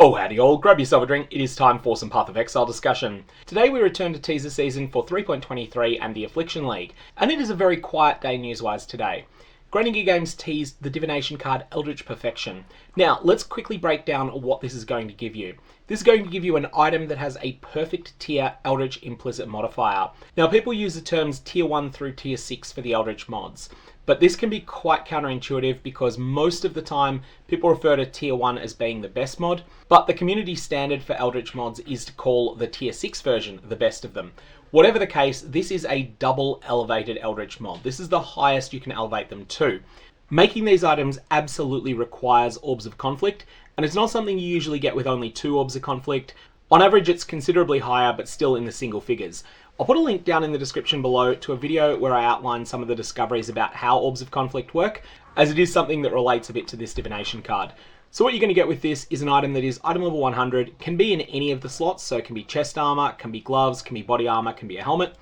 Oh howdy all, grab yourself a drink, it is time for some PathOfExile discussion. Today we return to Teaser season for 3.23 and the Affliction League, and it is a very quiet day news-wise today. Grinding Gear Games teased the Divination card Eldritch Perfection. Now, let's quickly break down what this is going to give you. This is going to give you an item that has a perfect tier Eldritch implicit modifier. Now, people use the terms tier 1 through tier 6 for the Eldritch mods, but this can be quite counterintuitive because most of the time people refer to tier 1 as being the best mod, but the community standard for Eldritch mods is to call the tier 6 version the best of them. Whatever the case, this is a double elevated Eldritch mod. This is the highest you can elevate them to. Making these items absolutely requires Orbs of Conflict, and it's not something you usually get with only 2 Orbs of Conflict. On average, it's considerably higher, but still in the single figures. I'll put a link down in the description below to a video where I outline some of the discoveries about how Orbs of Conflict work, as it is something that relates a bit to this Divination card. So what you're going to get with this is an item that is item level 100, can be in any of the slots, so it can be chest armor, can be gloves, can be body armor, can be a helmet,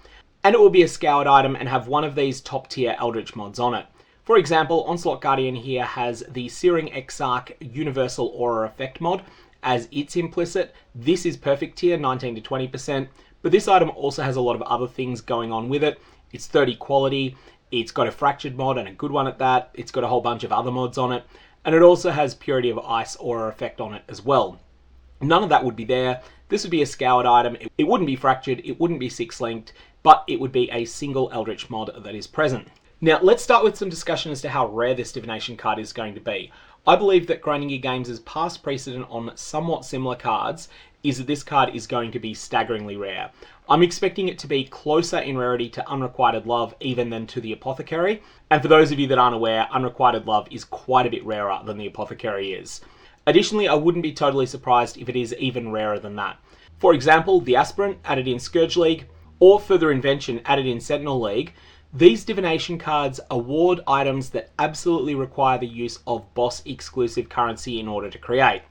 and it will be a scoured item and have one of these top tier Eldritch mods on it. For example, Onslaught Guardian here has the Searing Exarch Universal Aura Effect mod as its implicit. This is perfect tier, 19 to 20%, but this item also has a lot of other things going on with it. It's 30 quality, it's got a fractured mod and a good one at that, it's got a whole bunch of other mods on it, and it also has Purity of Ice Aura effect on it as well. None of that would be there. This would be a scoured item. It wouldn't be fractured, it wouldn't be 6-linked, but it would be a single Eldritch mod that is present. Now, let's start with some discussion as to how rare this Divination card is going to be. I believe that Grinding Gear Games' past precedent on somewhat similar cards is that this card is going to be staggeringly rare. I'm expecting it to be closer in rarity to Unrequited Love even than to the Apothecary. And for those of you that aren't aware, Unrequited Love is quite a bit rarer than the Apothecary is. Additionally, I wouldn't be totally surprised if it is even rarer than that. For example, the Aspirant added in Scourge League, or Further Invention added in Sentinel League. These Divination cards award items that absolutely require the use of boss exclusive currency in order to create.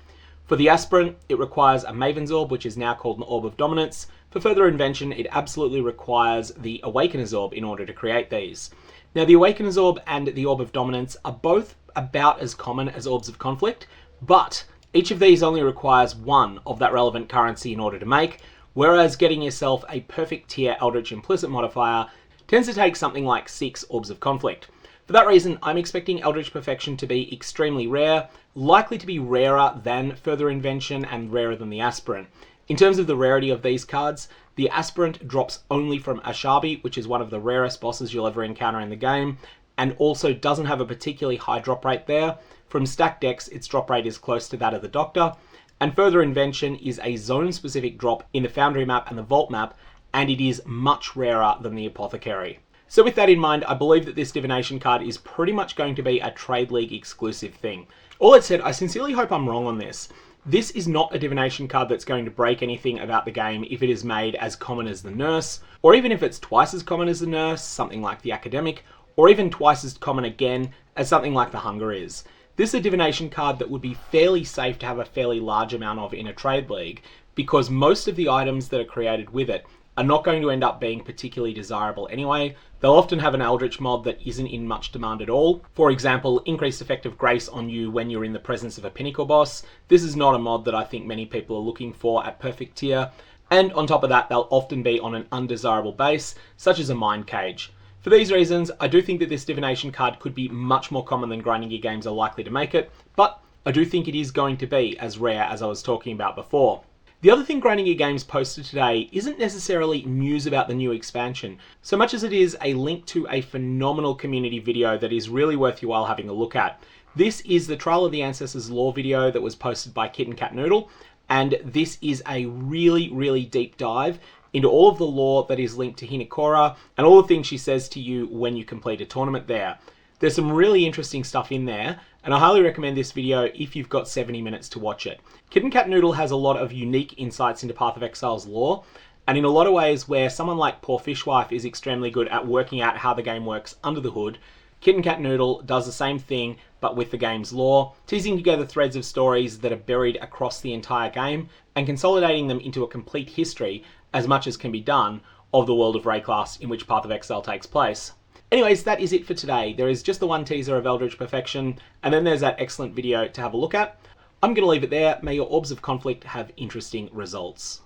For the Aspirant, it requires a Maven's Orb, which is now called an Orb of Dominance. For Further Invention, it absolutely requires the Awakener's Orb in order to create these. Now, the Awakener's Orb and the Orb of Dominance are both about as common as Orbs of Conflict, but each of these only requires one of that relevant currency in order to make, whereas getting yourself a perfect tier Eldritch implicit modifier tends to take something like 6 Orbs of Conflict. For that reason, I'm expecting Eldritch Perfection to be extremely rare, likely to be rarer than Further Invention and rarer than the Aspirant. In terms of the rarity of these cards, the Aspirant drops only from Ashabi, which is one of the rarest bosses you'll ever encounter in the game, and also doesn't have a particularly high drop rate there. From stacked decks, its drop rate is close to that of the Doctor, and Further Invention is a zone-specific drop in the Foundry map and the Vault map, and it is much rarer than the Apothecary. So with that in mind, I believe that this Divination card is pretty much going to be a Trade League exclusive thing. All that said, I sincerely hope I'm wrong on this. This is not a Divination card that's going to break anything about the game if it is made as common as the Nurse, or even if it's twice as common as the Nurse, something like the Academic, or even twice as common again as something like the Hunger is. This is a Divination card that would be fairly safe to have a fairly large amount of in a Trade League, because most of the items that are created with it are not going to end up being particularly desirable anyway. They'll often have an Eldritch mod that isn't in much demand at all. For example, increased effective grace on you when you're in the presence of a pinnacle boss. This is not a mod that I think many people are looking for at perfect tier. And on top of that, they'll often be on an undesirable base, such as a Mind Cage. For these reasons, I do think that this Divination card could be much more common than Grinding Gear Games are likely to make it, but I do think it is going to be as rare as I was talking about before. The other thing Grinding Gear Games posted today isn't necessarily news about the new expansion, so much as it is a link to a phenomenal community video that is really worth your while having a look at. This is the Trial of the Ancestors lore video that was posted by Kit and Cat Noodle, and this is a really deep dive into all of the lore that is linked to Hinekora and all the things she says to you when you complete a tournament there. There's some really interesting stuff in there, and I highly recommend this video if you've got 70 minutes to watch it. Kit and Cat Noodle has a lot of unique insights into PathOfExile's lore, and in a lot of ways where someone like Poor Fishwife is extremely good at working out how the game works under the hood, Kit and Cat Noodle does the same thing but with the game's lore, teasing together threads of stories that are buried across the entire game and consolidating them into a complete history, as much as can be done, of the world of Rayclass in which PathOfExile takes place. Anyways, that is it for today. There is just the one teaser of Eldritch Perfection, and then there's that excellent video to have a look at. I'm going to leave it there. May your Orbs of Conflict have interesting results.